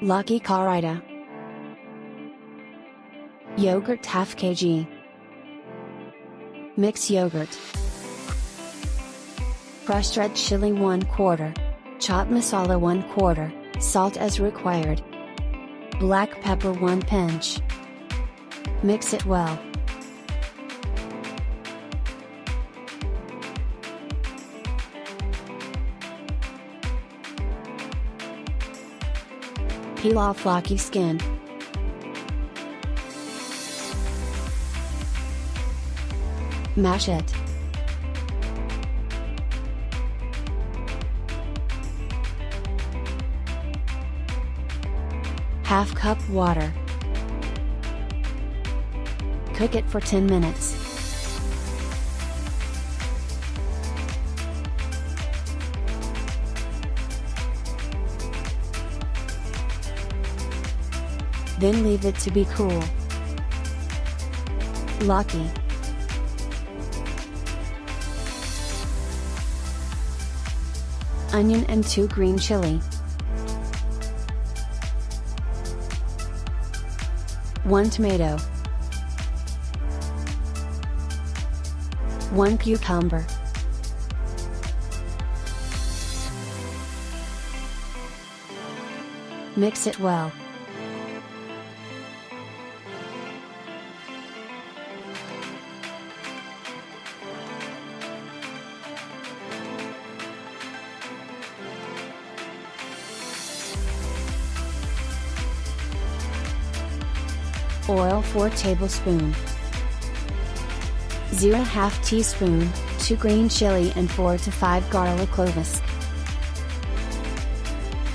Lauki Ka Raita. Yogurt ½ kg. Mix yogurt. Crushed red chili 1/4. Chopped masala 1/4, salt as required. Black pepper 1 pinch. Mix it well. Peel off Lauki skin. Mash it. Half cup water. Cook it for 10 minutes. Then leave it to be cool. Lauki. Onion and 2 green chili. 1 tomato. 1 cucumber. Mix it well. Oil 4 tablespoons. 0.5 teaspoon, 2 green chili and 4 to 5 garlic cloves.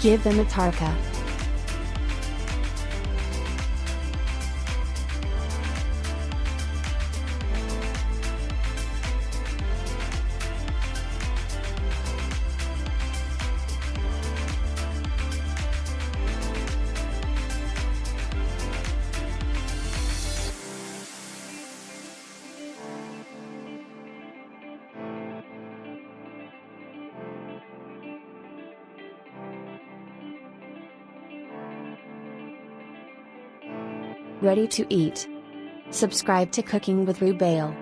Give them a tarka. Ready to eat. Subscribe to Cooking with Rubail.